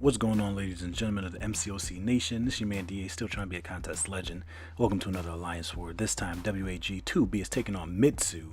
What's going on, ladies and gentlemen of the MCOC Nation? This is your man DA, still trying to be a contest legend. Welcome to another Alliance War. This time, WAG2B is taking on MITSU,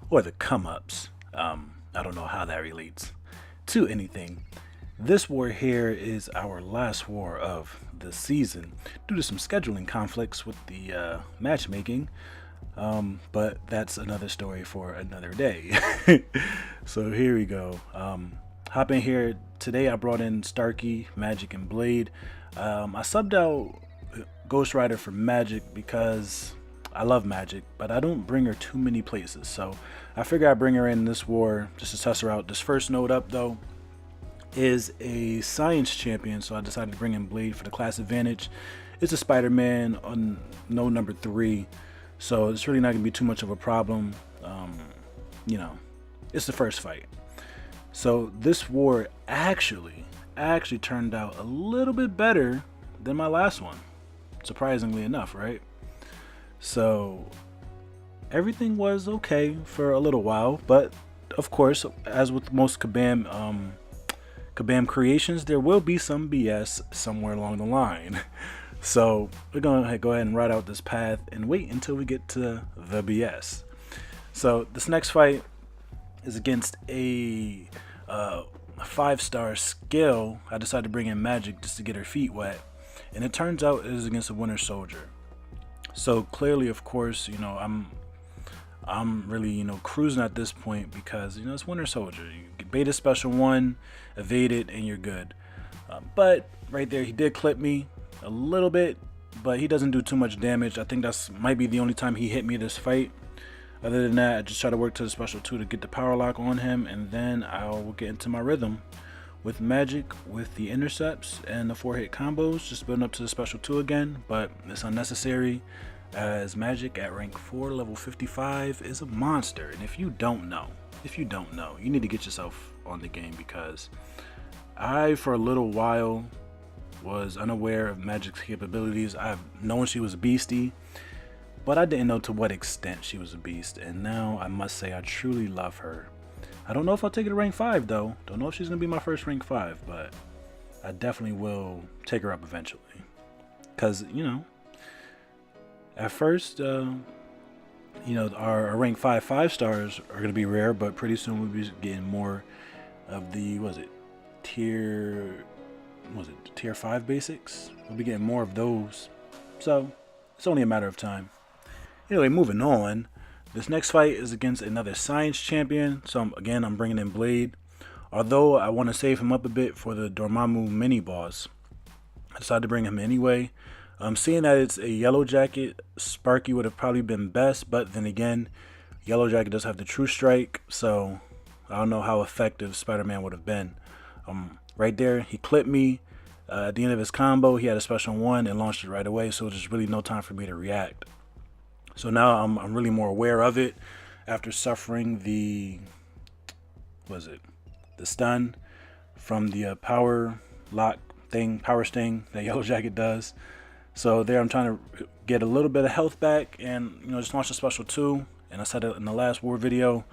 or the Come-Ups. I don't know how that relates to anything. This war here is our last war of the season, due to some scheduling conflicts with the matchmaking. But that's another story for another day. So here we go. Hop in here. Today I brought in Starkey, Magic, and Blade. I subbed out Ghost Rider for Magic because I love Magic, but I don't bring her too many places. So I figure I'd bring her in this war just to test her out. This first node up, though, is a Science Champion, so I decided to bring in Blade for the class advantage. It's a Spider-Man on node number 3, so it's really not going to be too much of a problem. You know, it's the first fight. So this war actually turned out a little bit better than my last one, surprisingly enough, right? So everything was okay for a little while, but of course, as with most Kabam creations, there will be some BS somewhere along the line. So we're gonna go ahead and ride out this path and wait until we get to the BS. So this next fight is against a 5-star skill. I decided to bring in Magic just to get her feet wet, and it turns out it is against a Winter Soldier. So clearly, of course, you know, I'm really, you know, cruising at this point because, you know, it's Winter Soldier. You get beta special 1, evade it, and you're good. But right there, he did clip me a little bit, but he doesn't do too much damage. I think that's might be the only time he hit me this fight. Other than that, I just try to work to the special 2 to get the power lock on him, and then I'll get into my rhythm with Magic, with the intercepts and the 4-hit combos, just building up to the special 2 again. But it's unnecessary, as Magic at rank 4, level 55, is a monster. And if you don't know, you need to get yourself on the game, because I, for a little while, was unaware of Magic's capabilities. I've known she was a beastie, but I didn't know to what extent she was a beast, and now I must say I truly love her. I don't know if I'll take her to rank 5 though. Don't know if she's gonna be my first rank 5, but I definitely will take her up eventually. Cause, you know, at first, you know, our rank 5 stars are gonna be rare, but pretty soon we'll be getting more of the, tier 5 basics. We'll be getting more of those, so it's only a matter of time. Anyway, moving on. This next fight is against another Science Champion. So again, I'm bringing in Blade. Although I want to save him up a bit for the Dormammu mini boss, I decided to bring him anyway. Seeing that it's a Yellow Jacket, Sparky would have probably been best, but then again, Yellow Jacket does have the True Strike, so I don't know how effective Spider-Man would have been. Right there, he clipped me. At the end of his combo, he had a special 1 and launched it right away, so there's really no time for me to react. So now I'm really more aware of it after suffering the stun from the power lock thing, power sting that Yellow Jacket does. So there I'm trying to get a little bit of health back and, you know, just launch a special 2. And I said it in the last war video,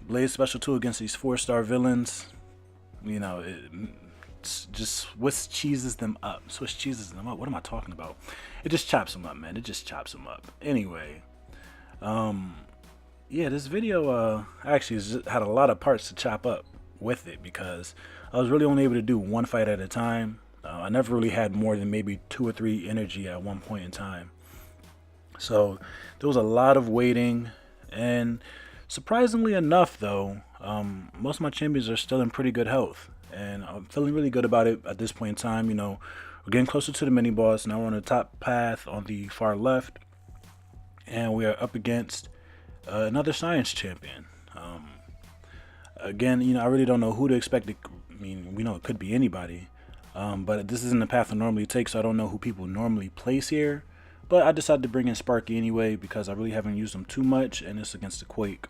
Blade special 2 against these 4-star villains, you know, just Swiss cheeses them up. What am I talking about? It just chops them up, man. It just chops them up. Anyway, yeah, this video actually had a lot of parts to chop up with it, because I was really only able to do one fight at a time. I never really had more than maybe 2 or 3 energy at one point in time. So there was a lot of waiting, and surprisingly enough, though, most of my champions are still in pretty good health. And I'm feeling really good about it at this point in time. You know, we're getting closer to the mini boss. Now we're on the top path on the far left, and we are up against another Science Champion. Again, you know, I really don't know who to expect. I mean, we know it could be anybody, but this isn't the path I normally take, so I don't know who people normally place here. But I decided to bring in Sparky anyway, because I really haven't used him too much, and it's against the Quake.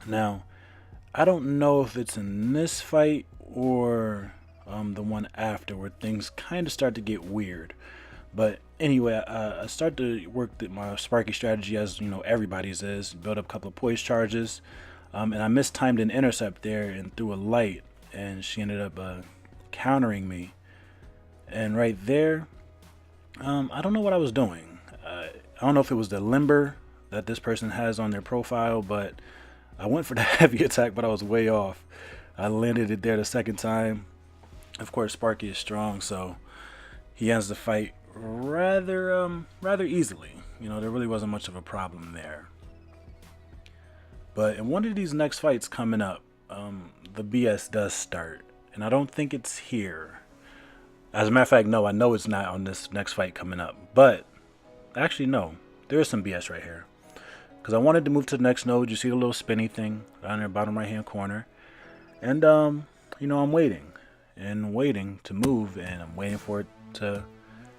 Now, I don't know if it's in this fight or the one after, where things kind of start to get weird. But anyway, I start to work my Sparky strategy, as you know everybody's is, build up a couple of poise charges, and I mistimed an intercept there and threw a light, and she ended up countering me And right there, I don't know what I was doing. I don't know if it was the limber that this person has on their profile, but I went for the heavy attack, but I was way off. I landed it there the second time. Of course, Sparky is strong, so he ends the fight rather easily. There really wasn't much of a problem there. But in one of these next fights coming up, the BS does start, and I don't think it's here. As a matter of fact, no, I know it's not on this next fight coming up. But actually, no, there is some BS right here. Because I wanted to move to the next node. You see the little spinny thing down there, bottom right hand corner. And, I'm waiting to move, and I'm waiting for it to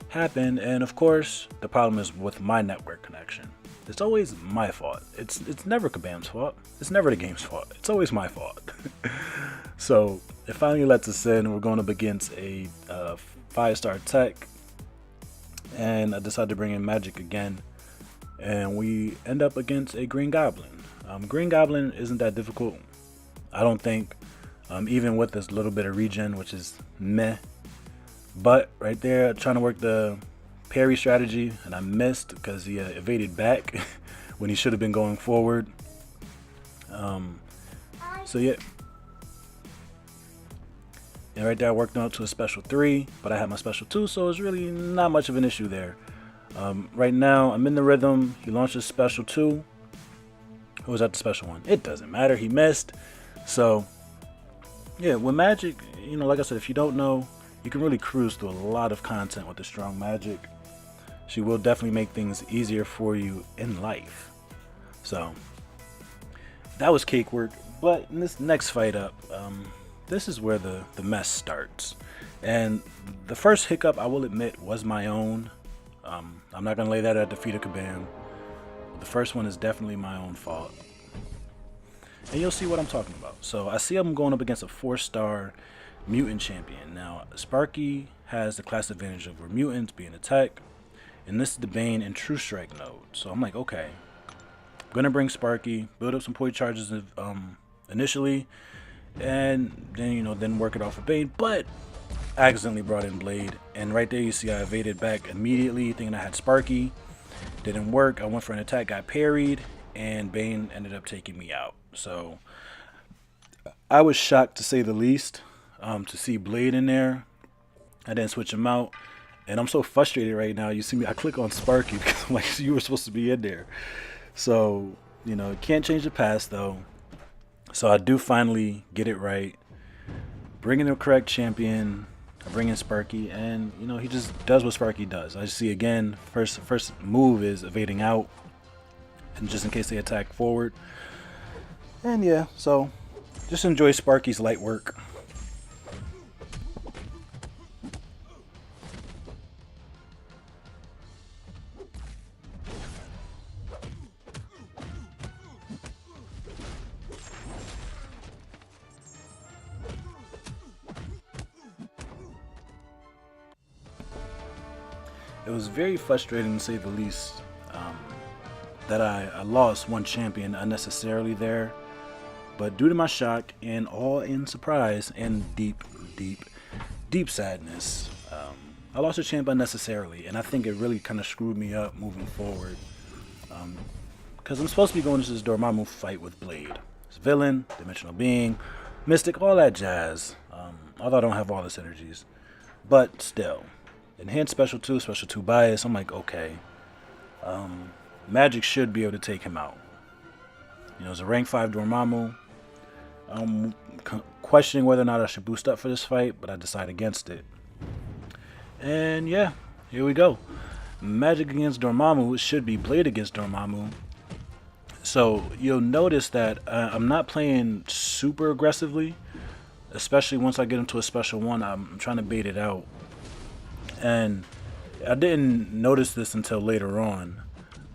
happen. And of course, the problem is with my network connection. It's always my fault. It's never Kabam's fault. It's never the game's fault. It's always my fault. So it finally lets us in. We're going up against a 5-star tech, and I decided to bring in magic again, and we end up against a green goblin. Green goblin isn't that difficult, I don't think, even with this little bit of regen, which is meh. But right there, trying to work the parry strategy, and I missed because he evaded back when he should have been going forward. So yeah. And right there, I worked on it to a special 3, but I had my special 2, so it's really not much of an issue there. Right now, I'm in the rhythm. He launches special 2. Who was that the special 1? It doesn't matter. He missed. So, yeah, with magic, like I said, if you don't know, you can really cruise through a lot of content with the strong magic. She will definitely make things easier for you in life. So, that was cake work. But in this next fight up, this is where the mess starts. And the first hiccup, I will admit, was my own. I'm not going to lay that at the feet of Kabam. The first one is definitely my own fault. And you'll see what I'm talking about. So I see I'm going up against a 4-star mutant champion. Now, Sparky has the class advantage over mutants being a tech. And this is the Bane and True Strike node. So I'm like, okay. I'm going to bring Sparky, build up some point charges initially. And then, then work it off with Bane. But I accidentally brought in Blade. And right there you see I evaded back immediately thinking I had Sparky. Didn't work. I went for an attack, got parried, and Bane ended up taking me out. So I was shocked, to say the least, to see Blade in there. I didn't switch him out. And I'm so frustrated right now. You see me, I click on Sparky because I'm like, you were supposed to be in there. So, can't change the past though. So I do finally get it right. Bring in the correct champion. I bring in Sparky, and he just does what Sparky does. I see again, first move is evading out, and just in case they attack forward. And yeah, so just enjoy Sparky's light work. It was very frustrating, to say the least, that I lost one champion unnecessarily there. But due to my shock and awe and surprise and deep sadness, I lost a champ unnecessarily. And I think it really kind of screwed me up moving forward. Because I'm supposed to be going into this Dormammu fight with Blade. It's villain, dimensional being, mystic, all that jazz. Although I don't have all the synergies. But still. Enhanced special 2 bias. I'm like, okay. Magic should be able to take him out. It's a rank 5 Dormammu. I'm questioning whether or not I should boost up for this fight, but I decide against it. And yeah, here we go. Magic against Dormammu. It should be Blade against Dormammu. So you'll notice that I'm not playing super aggressively, especially once I get into a special 1. I'm trying to bait it out. And I didn't notice this until later on,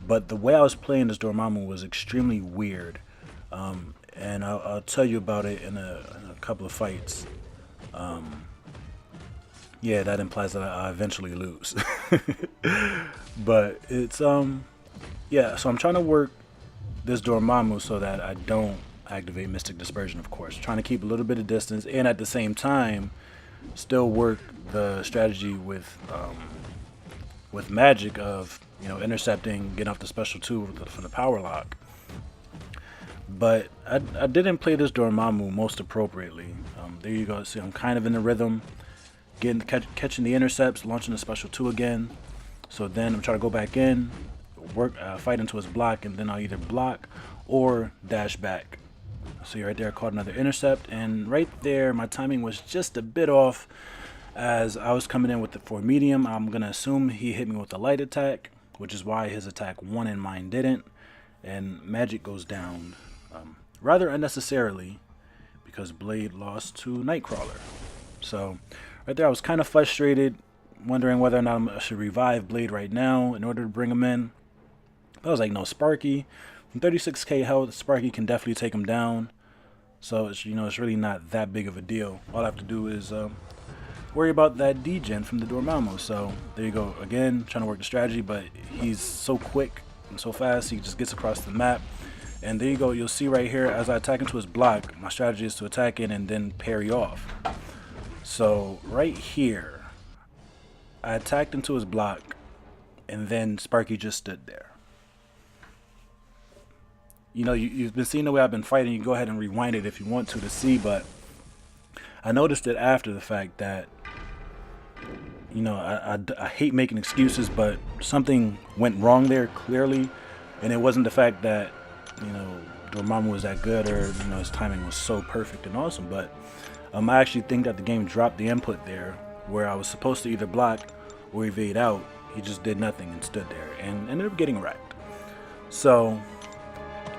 but the way I was playing this Dormammu was extremely weird. And I'll tell you about it in a couple of fights. Yeah, that implies that I eventually lose. But it's, yeah, so I'm trying to work this Dormammu so that I don't activate Mystic Dispersion, of course. Trying to keep a little bit of distance, and at the same time, still work the strategy with magic of, you know, intercepting, getting off the special 2 for the power lock. But I didn't play this Dormammu most appropriately. There you go. See, I'm kind of in the rhythm, catching the intercepts, launching the special 2 again. So then I'm trying to go back in, fight into his block, and then I'll either block or dash back. So right there, I caught another intercept, and right there, my timing was just a bit off. As I was coming in with for medium, I'm gonna assume he hit me with a light attack, which is why his attack won and mine didn't, and magic goes down rather unnecessarily because Blade lost to Nightcrawler. So right there, I was kind of frustrated, wondering whether or not I should revive Blade right now in order to bring him in. But I was like, no, Sparky, from 36k health, Sparky can definitely take him down. So it's, you know, it's really not that big of a deal. All I have to do is worry about that degen from the Dormammu. So there you go, again, trying to work the strategy, but he's so quick and so fast, he just gets across the map. And there you go, you'll see right here, as I attack into his block, my strategy is to attack in and then parry off. So right here, I attacked into his block, and then Sparky just stood there. You know, you've been seeing the way I've been fighting. You go ahead and rewind it if you want to see, but I noticed it after the fact that, you know, I hate making excuses, but something went wrong there clearly, and it wasn't the fact that, you know, Dormammu was that good, or, you know, his timing was so perfect and awesome, but I actually think that the game dropped the input there, where I was supposed to either block or evade out. He just did nothing and stood there and ended up getting wrecked. So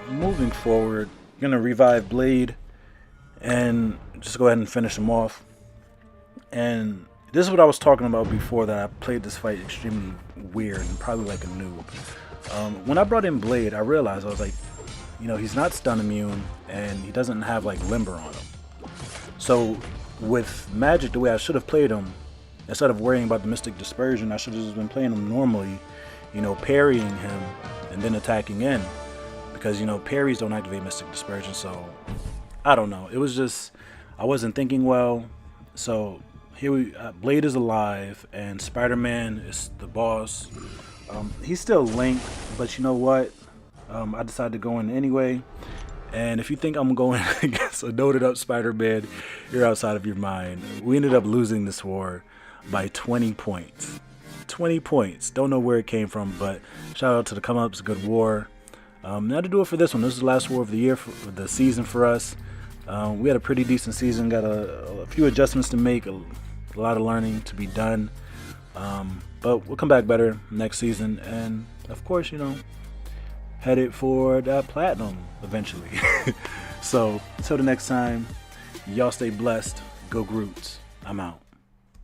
moving forward, I'm gonna revive Blade and just go ahead and finish him off. And this is what I was talking about before, that I played this fight extremely weird and probably like a noob. When I brought in Blade, I realized, I was like, you know, he's not stun immune and he doesn't have like limber on him. So with magic, the way I should have played him, instead of worrying about the Mystic Dispersion, I should have just been playing him normally, you know, parrying him and then attacking in, because, you know, parries don't activate Mystic Dispersion. So I don't know, it was just, I wasn't thinking well. So here Blade is alive and Spider-Man is the boss. He's still linked, but you know what, I decided to go in anyway. And if you think I'm going against a noted up Spider-Man, you're outside of your mind. We ended up losing this war by 20 points. 20 points. Don't know where it came from, but shout out to the come ups. Good war. Now to do it for this one. This is the last war of the year, for the season for us. We had a pretty decent season. Got a few adjustments to make. A lot of learning to be done. But we'll come back better next season. And of course, you know, headed for that platinum eventually. So until the next time, y'all stay blessed. Go Groots. I'm out.